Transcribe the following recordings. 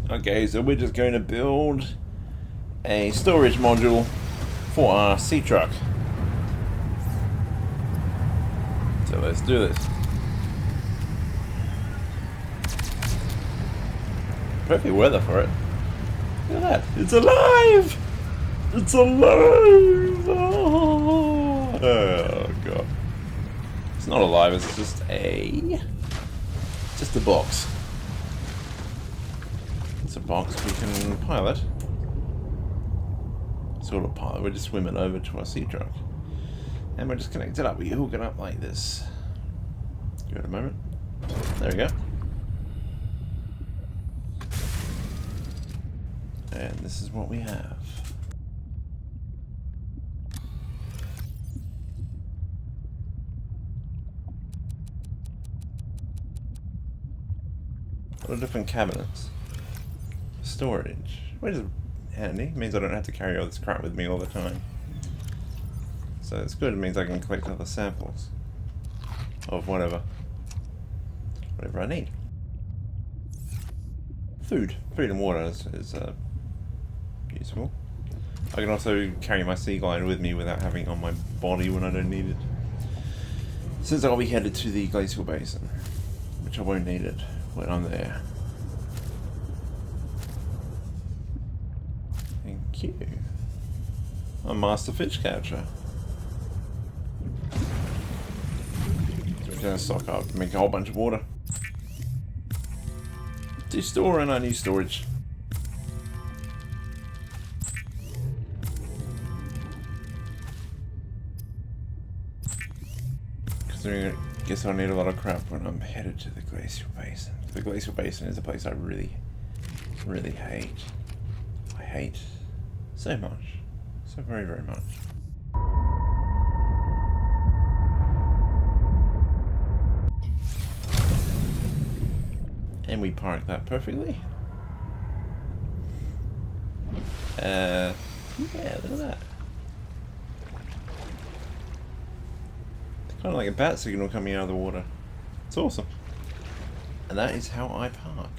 Okay, so we're just going to build a storage module for our sea truck. So let's do this. Perfect weather for it. Look at that. It's alive! It's alive! Oh god. It's not alive, it's just a box. It's a box we can pilot. Sort of pilot. We're just swimming over to our sea truck. And we're just connected up. We hook it up like this. Give it a moment. There we go. And this is what we have. A lot of different cabinets. Storage. Which is handy. It means I don't have to carry all this crap with me all the time. So it's good. It means I can collect other samples. Of whatever I need. Food and water is useful. I can also carry my sea glider with me without having it on my body when I don't need it. Since I'll be headed to the glacial basin, which I won't need it when I'm there. Thank you. I'm Master Fish Catcher. We're gonna stock up, make a whole bunch of water. To store in our new storage. Considering I guess I'll need a lot of crap when I'm headed to the glacial basin. The glacial basin is a place I really hate. I hate so much. So very, very much. And we parked that perfectly. Yeah, look at that. It's kind of like a bat signal coming out of the water. It's awesome. And that is how I park.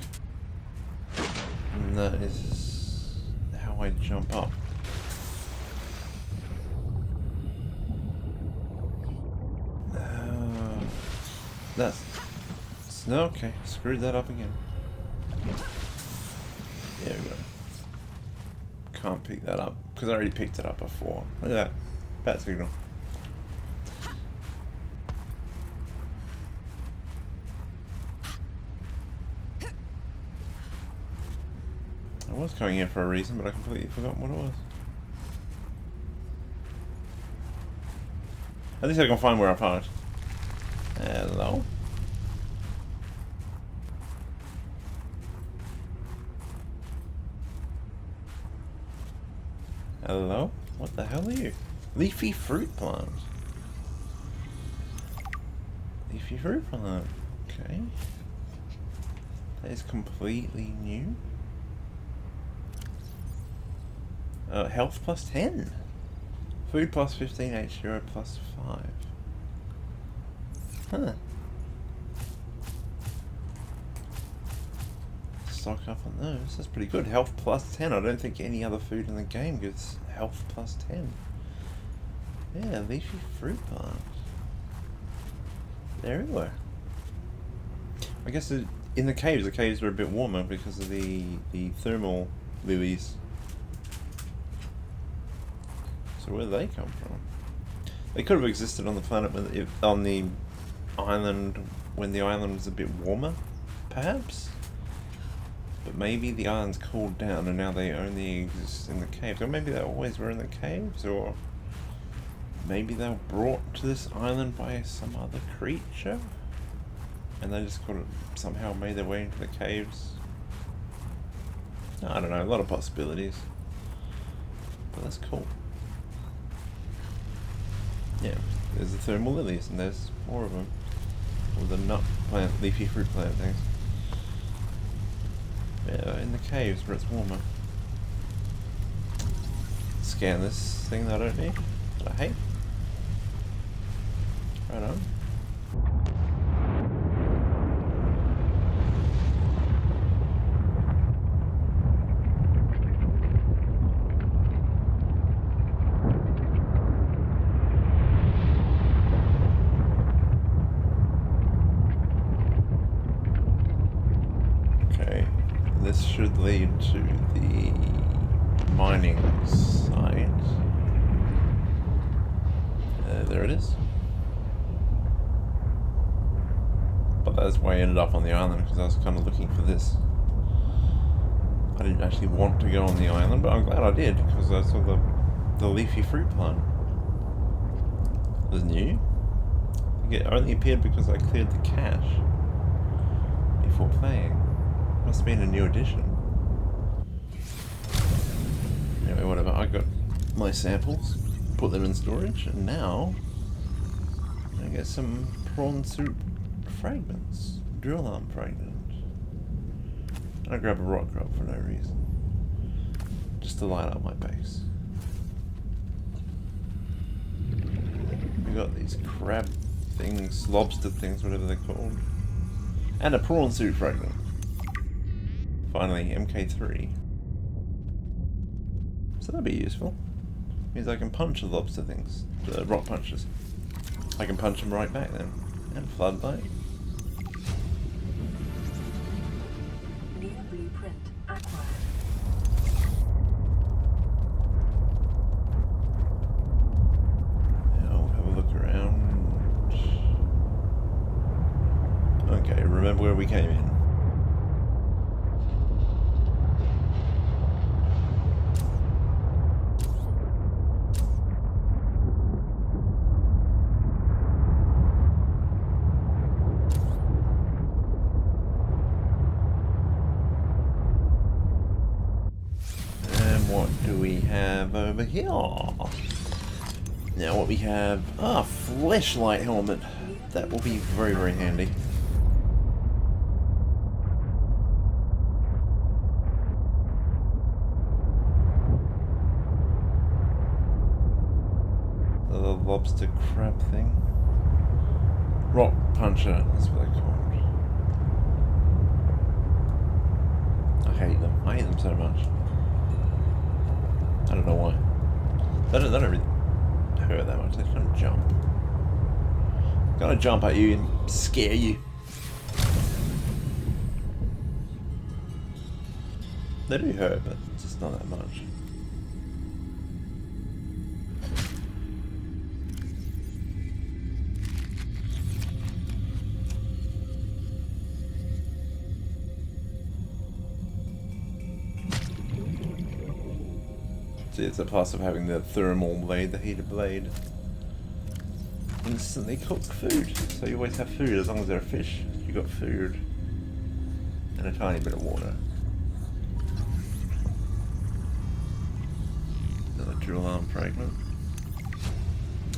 And that is how I jump up. That's... No, okay, screwed that up again. There we go. Can't pick that up, because I already picked it up before. Look at that. Bat signal. I was coming here for a reason, but I completely forgot what it was. At least I can find where I parked. Hello? Hello? What the hell are you? Leafy fruit plant. Leafy fruit plant. Okay. That is completely new. Health plus 10. Food plus 15, H0 plus 5. Huh. Stock up on those. That's pretty good. Health plus 10. I don't think any other food in the game gives health plus 10. Yeah, leafy fruit plant. They're everywhere. I guess in the caves were a bit warmer because of the thermal lilies. So where do they come from? They could have existed on the planet on the island when the island was a bit warmer, perhaps? But maybe the island's cooled down and now they only exist in the caves. Or maybe they always were in the caves, or maybe they were brought to this island by some other creature and they just could have somehow made their way into the caves. I don't know, a lot of possibilities. But that's cool. Yeah, there's the thermal lilies and there's more of them. Or the nut plant, leafy fruit plant things. Yeah, in the caves where it's warmer. Scan this thing that I don't need, that I hate. Right on. Okay, this should lead to the mining site. There it is. But that's why I ended up on the island, because I was kind of looking for this. I didn't actually want to go on the island, but I'm glad I did, because I saw the leafy fruit plant. It was new. It only appeared because I cleared the cache before playing. Must have been a new addition. Anyway, whatever. I got my samples, put them in storage, and now I get some prawn soup fragments. Drill arm fragment. And I grab a rock crop for no reason. Just to light up my base. We got these crab things, lobster things, whatever they're called. And a prawn soup fragment. Finally, MK3. So that'd be useful. Means I can punch the lobster things, the rock punches. I can punch them right back then. And floodlight. New blueprint acquired. Now we'll have a look around. Okay, remember where we came in. What do we have over here? Now what we have... flashlight helmet. That will be very, very handy. The lobster crab thing. Rock puncher, that's what they're called. I hate them. I hate them so much. I don't know why. They don't really hurt that much. They kind of jump. Kind of jump at you and scare you. They do hurt, but just not that much. See, it's a plus of having the thermal blade, the heated blade. Instantly cook food. So you always have food as long as they're fish. You got food. And a tiny bit of water. Another drill arm fragment.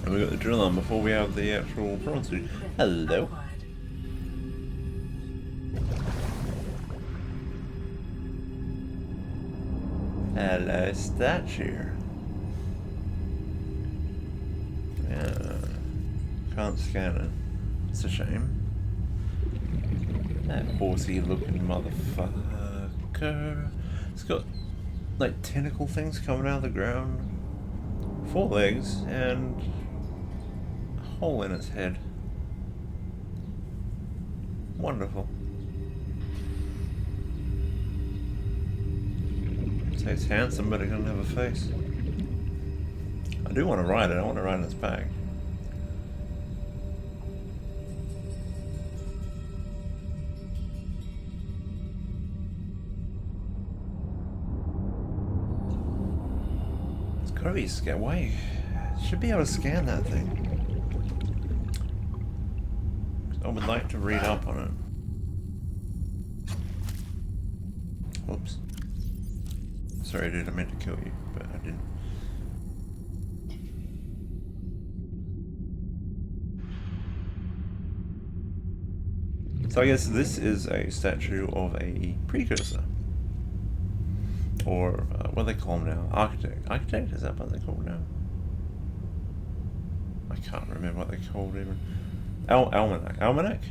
And we got the drill arm before we have the actual prawn suit. Hello. Hello, statue. Yeah. Can't scan it. It's a shame. That horsey looking motherfucker. It's got like tentacle things coming out of the ground. 4 legs and a hole in its head. Wonderful. Say it's handsome, but it doesn't have a face. I do want to ride it. I want to ride its back. It's gotta be scanned. Why? Should be able to scan that thing. I would like to read up on it. Whoops. Sorry, dude, I meant to kill you, but I didn't. So I guess this is a statue of a precursor. Or, what do they call them now? Architect. Architect? Is that what they're called now? I can't remember what they're called even. Almanac. Almanac?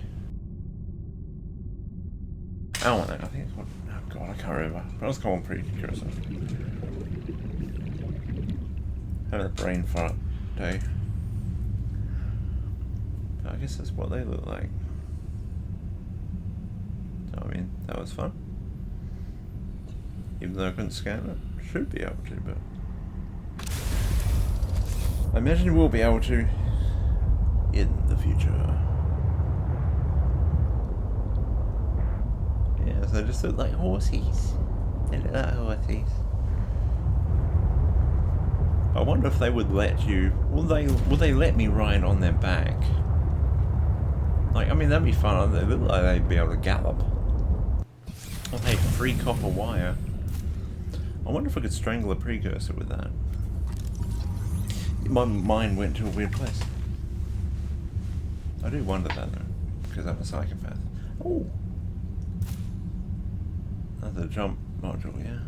Almanac, I think it's called... Oh god, I can't remember. But I was calling precursor. Having a brain fart day. But I guess that's what they look like. So, I mean, that was fun. Even though I couldn't scan it. Should be able to, but I imagine we'll be able to in the future. Yeah, so they just look like horsies. They look like horsies. I wonder if they would let you. Will they let me ride on their back? Like, I mean, that'd be fun. They look like they'd be able to gallop. Oh, hey, free copper wire. I wonder if I could strangle a precursor with that. My mind went to a weird place. I do wonder that though, because I'm a psychopath. Oh, another jump module, yeah.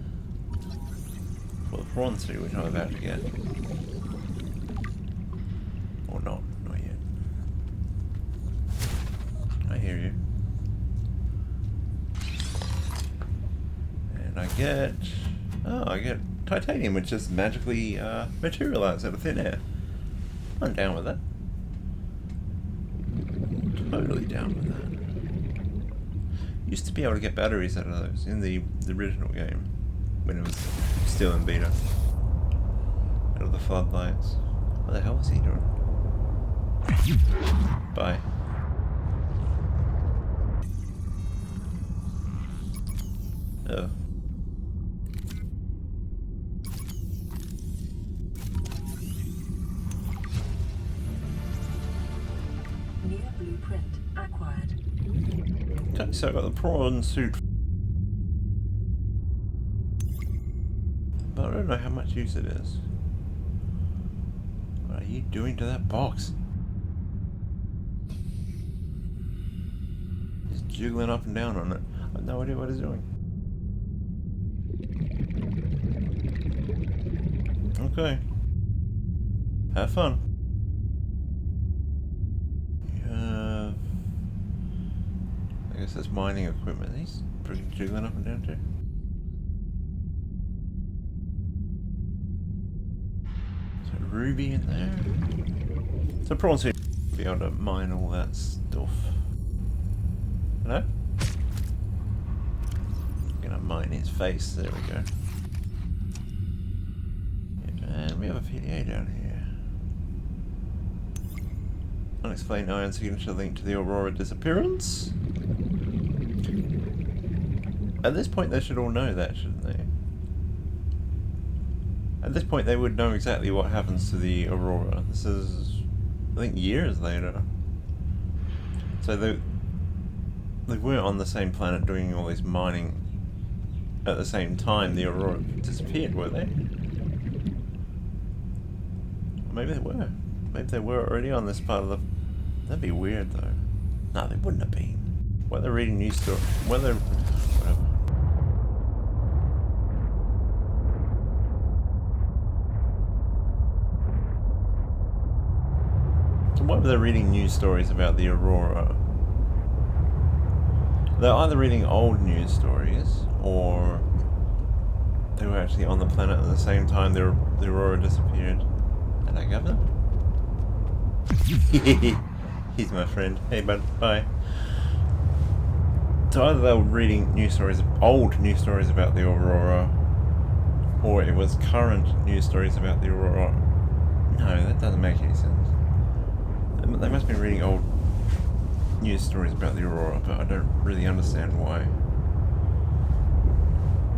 For the prawn suit, which I'm about to get. Or not yet. I hear you. And I get titanium, which just magically materializes out of thin air. I'm down with that. Totally down with that. Used to be able to get batteries out of those in the original game, when it was still in beta. Out of the floodlights. What the hell is he doing? Bye. Oh. Near blueprint acquired. Okay, so I got the prawn suit. But I don't know how much use it is. What are you doing to that box? Just jiggling up and down on it. I have no idea what it's doing. Okay. Have fun. I guess that's mining equipment. He's pretty jiggling up and down too. So ruby in there. So prawn suit will be able to mine all that stuff. Hello? Gonna mine his face. There we go. And we have a PDA down here. Unexplained ion signature linked to the Aurora disappearance. At this point they should all know that, shouldn't they? At this point they would know exactly what happens to the Aurora. This is, I think, years later. So they weren't on the same planet doing all this mining at the same time the Aurora disappeared, were they? Or maybe they were. Maybe they were already on this part of the... That'd be weird though. No, they wouldn't have been. Whether they're reading news stories, whether... whatever. So whether they're reading news stories about the Aurora, they're either reading old news stories, or they were actually on the planet at the same time the Aurora disappeared. Did I get them? He's my friend. Hey bud, bye. So either they were reading news stories, old news stories about the Aurora, or it was current news stories about the Aurora. No, that doesn't make any sense. They must be reading old news stories about the Aurora, but I don't really understand why.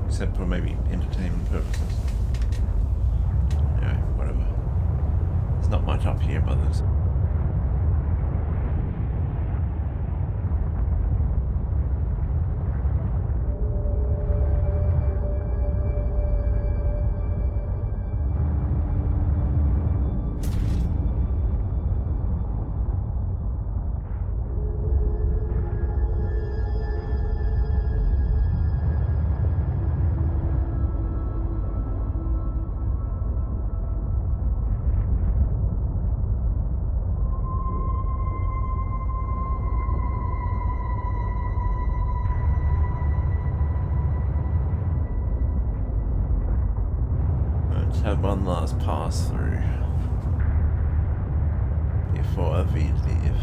Except for maybe entertainment purposes. Yeah, whatever. There's not much up here, but there's... have one last pass through before we leave.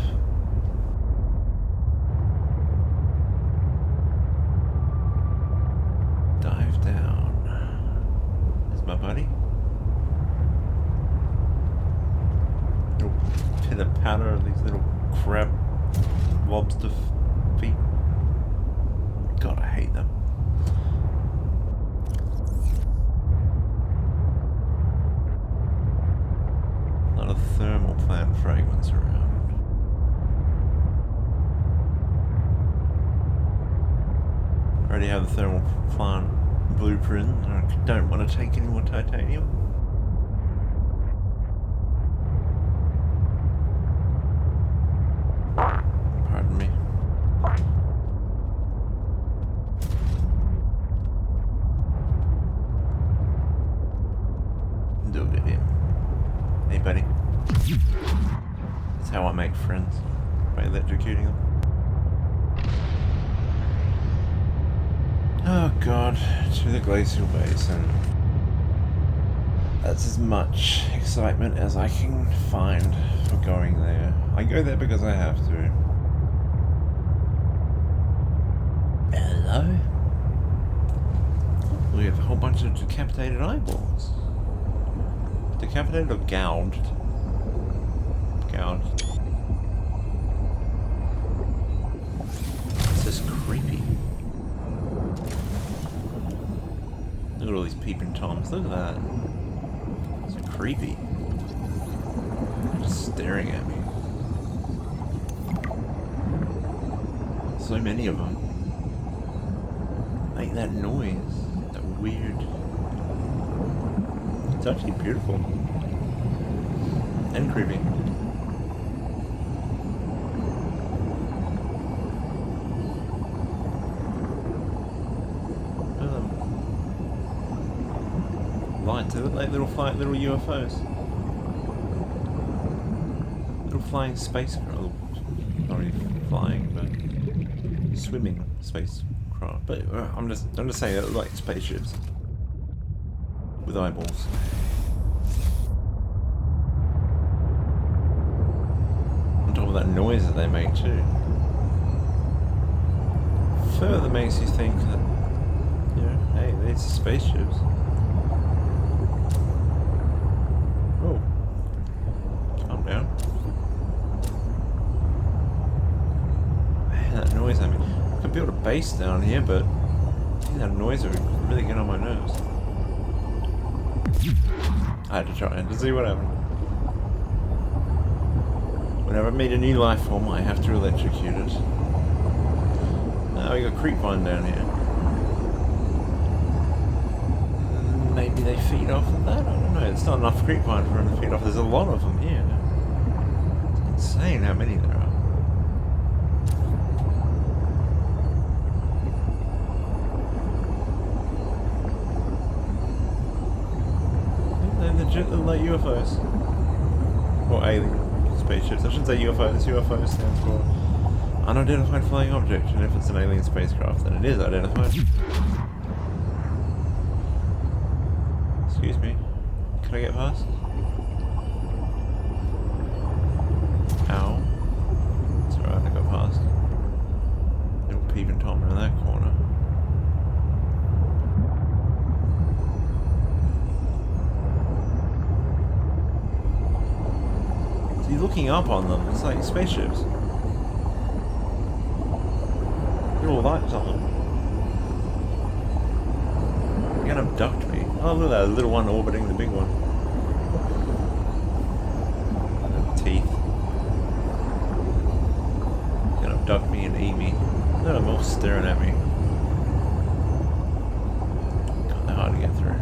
Dive down. crab lobster feet. God, I hate them. A lot of thermal plant fragments around. I already have the thermal plant blueprint. I don't want to take any more titanium. Pardon me. Look at him. Hey, buddy. That's how I make friends, by electrocuting them. Oh god, to the glacial basin. That's as much excitement as I can find for going there. I go there because I have to. Hello? We have a whole bunch of decapitated eyeballs. Decapitated or gouged? Gouged. It's just creepy. Look at all these peeping toms. Look at that. So creepy. They're just staring at me. So many of them. Make that noise. That weird. It's actually beautiful. And creepy. Lights, they look like little UFOs. Little flying spacecraft. Not really flying, but swimming spacecraft. But I'm just saying they look like spaceships with eyeballs. On top of that noise that they make too. Further makes you think that, you know, hey, these are spaceships. Oh, calm down. Man, that noise, I mean, I could build a base down here, but that noise would really get on my nerves. I had to try it to see what happened. Whenever I meet a new life form, I have to electrocute it. Now we got creep vine down here. Maybe they feed off of that? I don't know. It's not enough creep vine for them to feed off. There's a lot of them here. It's insane how many there are. They legit look like UFOs. Or alien spaceships. I shouldn't say UFOs. UFO stands for unidentified flying object. And if it's an alien spacecraft, then it is identified. Excuse me. Can I get past? Ow. It's alright, I got past. Little peeping Tom in that corner. So you're looking up on them, it's like spaceships. Little lights on them. You're gonna abduct me. Oh, look at that little one orbiting the big one. Teeth. Gonna abduct me and eat me. Look at them all staring at me. God, they're hard to get through.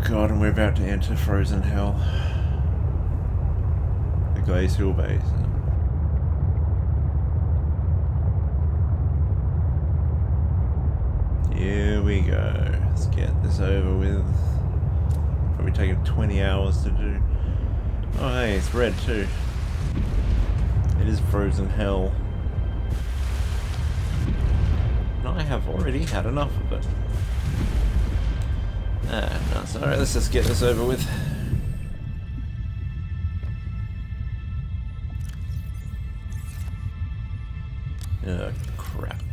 God, and we're about to enter frozen hell. The glacial basin. Here we go. Let's get this over with. Probably taking 20 hours to do. Oh hey, it's red too. It is frozen hell. And I have already had enough of it. Ah, nuts. Alright, let's just get this over with. Oh, crap.